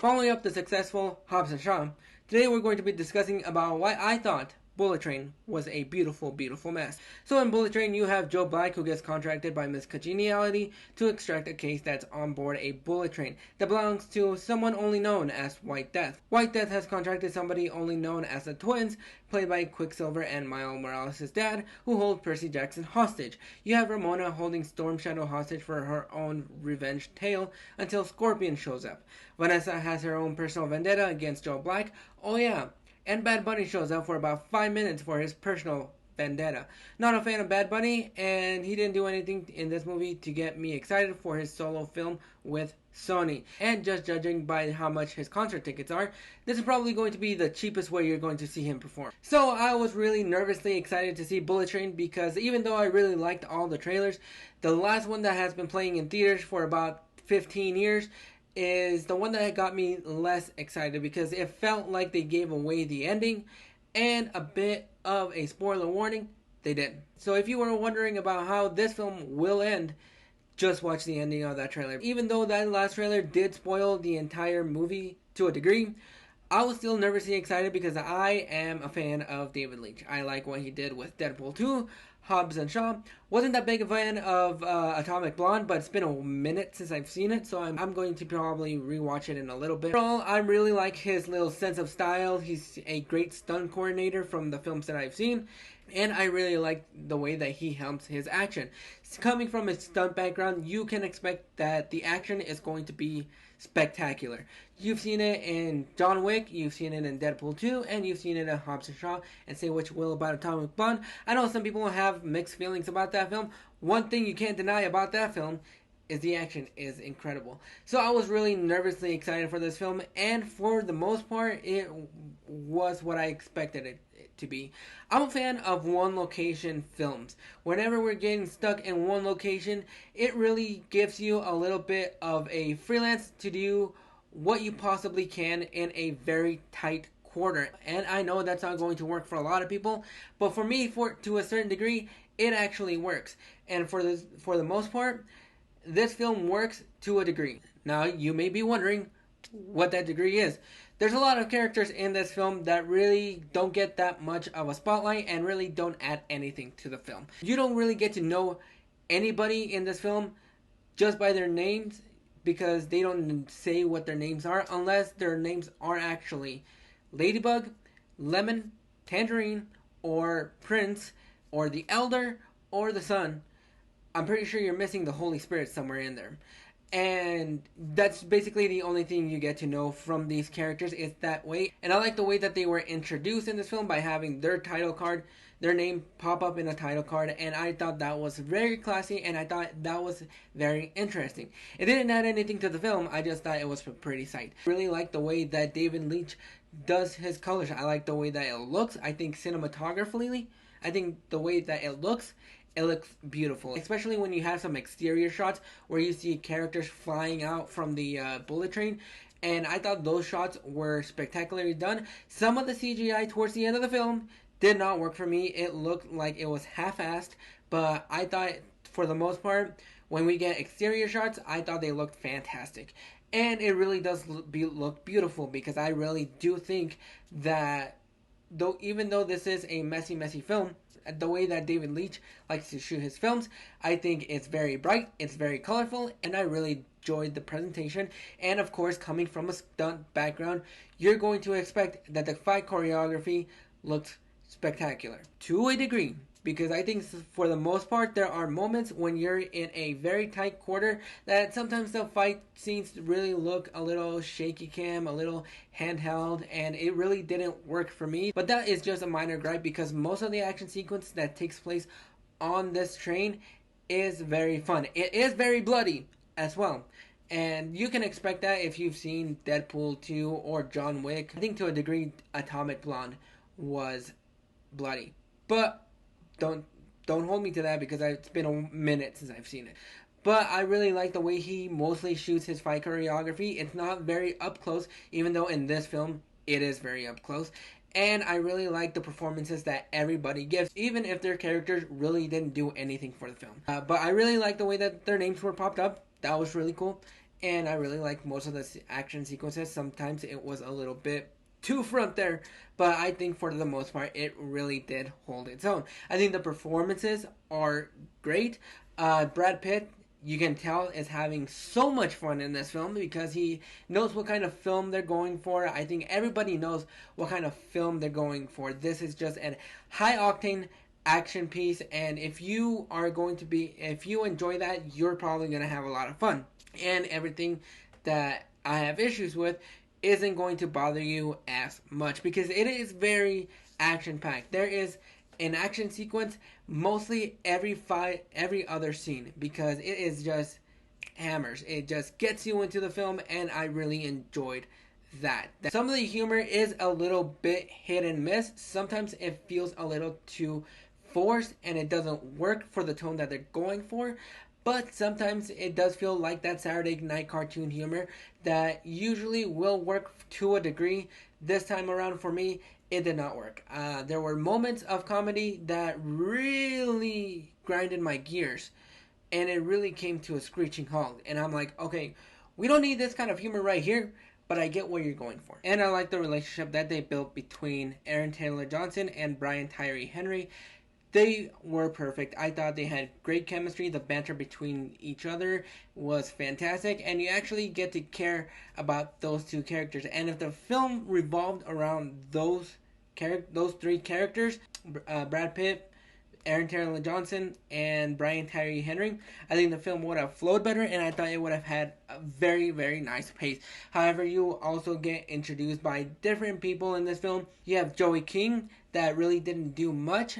Following up the successful Hobbs and Shaw, today we're going to be discussing about why I thought Bullet Train was a beautiful, beautiful mess. So in Bullet Train, you have Joe Black who gets contracted by Miss Congeniality to extract a case that's on board a bullet train that belongs to someone only known as White Death. White Death has contracted somebody only known as the Twins, played by Quicksilver and Miles Morales' dad, who hold Percy Jackson hostage. You have Ramona holding Storm Shadow hostage for her own revenge tale until Scorpion shows up. Vanessa has her own personal vendetta against Joe Black. Oh yeah, and Bad Bunny shows up for about 5 minutes for his personal vendetta. Not a fan of Bad Bunny, and he didn't do anything in this movie to get me excited for his solo film with Sony. And just judging by how much his concert tickets are, this is probably going to be the cheapest way you're going to see him perform. So I was really nervously excited to see Bullet Train because even though I really liked all the trailers, the last one that has been playing in theaters for about 15 years is the one that got me less excited because it felt like they gave away the ending and a bit of a spoiler warning, they did. So if you were wondering about how this film will end, just watch the ending of that trailer. Even though that last trailer did spoil the entire movie to a degree, I was still nervously excited because I am a fan of David Leitch. I like what he did with Deadpool 2, Hobbs and Shaw. Wasn't that big a fan of Atomic Blonde, but it's been a minute since I've seen it, so I'm going to probably rewatch it in a little bit. Overall, I really like his little sense of style. He's a great stunt coordinator from the films that I've seen, and I really like the way that he helps his action. Coming from a stunt background, you can expect that the action is going to be spectacular. You've seen it in John Wick, you've seen it in Deadpool 2, and you've seen it in Hobbs and Shaw, and say what you will about Atomic Blonde. I know some people have mixed feelings about that film. One thing you can't deny about that film is the action is incredible. So I was really nervously excited for this film, and for the most part, it was what I expected it to be. I'm a fan of one location films. Whenever we're getting stuck in one location, it really gives you a little bit of a freelance to do what you possibly can in a very tight quarter. And I know that's not going to work for a lot of people, but for me, to a certain degree, it actually works. And for the most part, this film works to a degree. Now, you may be wondering what that degree is. There's a lot of characters in this film that really don't get that much of a spotlight and really don't add anything to the film. You don't really get to know anybody in this film just by their names because they don't say what their names are unless their names are actually Ladybug, Lemon, Tangerine, or Prince, or the Elder, or the Son. I'm pretty sure you're missing the Holy Spirit somewhere in there. And that's basically the only thing you get to know from these characters is that way. And I like the way that they were introduced in this film by having their title card, their name pop up in a title card. And I thought that was very classy and I thought that was very interesting. It didn't add anything to the film, I just thought it was a pretty sight. I really like the way that David Leitch does his colors. I like the way that it looks. I think cinematographically, I think the way that it looks beautiful, especially when you have some exterior shots where you see characters flying out from the bullet train, and I thought those shots were spectacularly done. Some of the CGI towards the end of the film did not work for me. It looked like it was half-assed, but I thought for the most part, when we get exterior shots, I thought they looked fantastic. And it really does look beautiful because I really do think that even though this is a messy film, the way that David Leitch likes to shoot his films, I think it's very bright, it's very colorful, and I really enjoyed the presentation. And of course, coming from a stunt background, you're going to expect that the fight choreography looks spectacular to a degree. Because I think for the most part, there are moments when you're in a very tight quarter that sometimes the fight scenes really look a little shaky cam, a little handheld, and it really didn't work for me. But that is just a minor gripe because most of the action sequence that takes place on this train is very fun. It is very bloody as well. And you can expect that if you've seen Deadpool 2 or John Wick. I think to a degree, Atomic Blonde was bloody. But don't hold me to that because it's been a minute since I've seen it. But I really like the way he mostly shoots his fight choreography. It's not very up close, even though in this film it is very up close. And I really like the performances that everybody gives, even if their characters really didn't do anything for the film. But I really like the way that their names were popped up. That was really cool. and I really like most of the action sequences. Sometimes it was a little bit too front there, but I think for the most part it really did hold its own. I think the performances are great. Brad Pitt, you can tell, is having so much fun in this film because he knows what kind of film they're going for. I think everybody knows what kind of film they're going for. This is just a high octane action piece, and if you enjoy that, you're probably going to have a lot of fun. And everything that I have issues with isn't going to bother you as much because it is very action packed. There is an action sequence mostly every other scene because it is just hammers. It just gets you into the film, and I really enjoyed that. Some of the humor is a little bit hit and miss. Sometimes it feels a little too forced and it doesn't work for the tone that they're going for. But sometimes it does feel like that Saturday night cartoon humor that usually will work to a degree. This time around for me, it did not work. There were moments of comedy that really grinded my gears, and it really came to a screeching halt. And I'm like, okay, we don't need this kind of humor right here, but I get what you're going for. And I like the relationship that they built between Aaron Taylor Johnson and Brian Tyree Henry. They were perfect. I thought they had great chemistry. The banter between each other was fantastic, and you actually get to care about those two characters. And if the film revolved around those three characters, Brad Pitt, Aaron Taylor Johnson, and Brian Tyree Henry, I think the film would have flowed better, and I thought it would have had a very, very nice pace. However, you also get introduced by different people in this film. You have Joey King, that really didn't do much.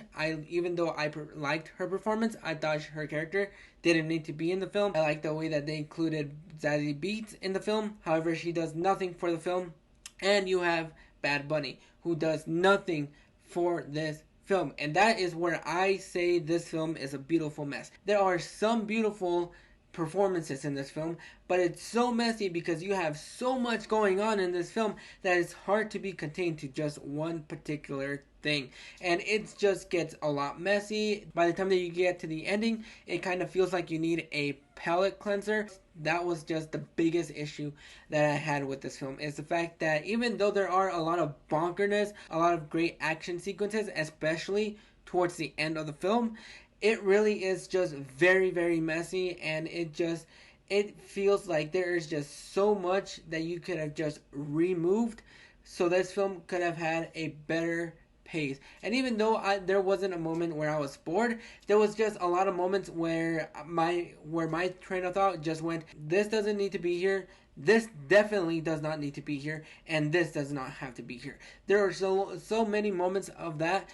Even though I liked her performance, I thought her character didn't need to be in the film. I like the way that they included Zazie Beetz in the film. However, she does nothing for the film. And you have Bad Bunny, who does nothing for this film. And that is where I say this film is a beautiful mess. There are some beautiful performances in this film, but it's so messy because you have so much going on in this film that it's hard to be contained to just one particular thing. And it just gets a lot messy. By the time that you get to the ending, it kind of feels like you need a palate cleanser. That was just the biggest issue that I had with this film, is the fact that even though there are a lot of bonkerness, a lot of great action sequences, especially towards the end of the film, it really is just very, very messy, and it feels like there is just so much that you could have just removed, so this film could have had a better pace. And even though there wasn't a moment where I was bored, there was just a lot of moments where my train of thought just went, this doesn't need to be here, this definitely does not need to be here, and this does not have to be here. There are so many moments of that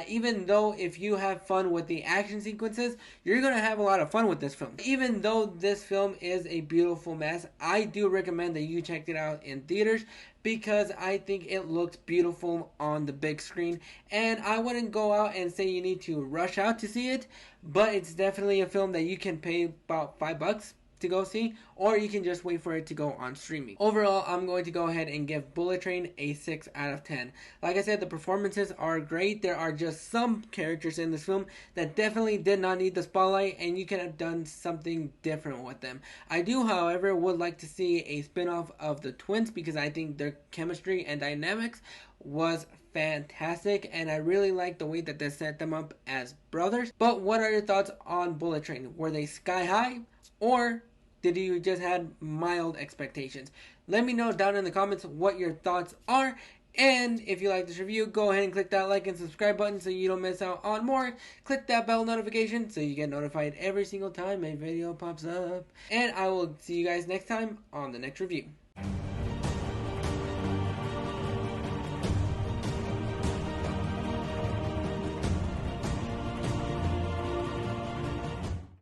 even though if you have fun with the action sequences, you're going to have a lot of fun with this film. Even though this film is a beautiful mess, I do recommend that you check it out in theaters because I think it looks beautiful on the big screen. And I wouldn't go out and say you need to rush out to see it, but it's definitely a film that you can pay about $5 to go see, or you can just wait for it to go on streaming. Overall, I'm going to go ahead and give Bullet Train a 6 out of 10. Like I said, the performances are great. There are just some characters in this film that definitely did not need the spotlight, and you could have done something different with them. I do, however, would like to see a spin-off of the twins because I think their chemistry and dynamics was fantastic, and I really like the way that they set them up as brothers. But what are your thoughts on Bullet Train? Were they sky high, or did you just had mild expectations? Let me know down in the comments what your thoughts are. And if you like this review, go ahead and click that like and subscribe button so you don't miss out on more. Click that bell notification so you get notified every single time a video pops up. And I will see you guys next time on the next review.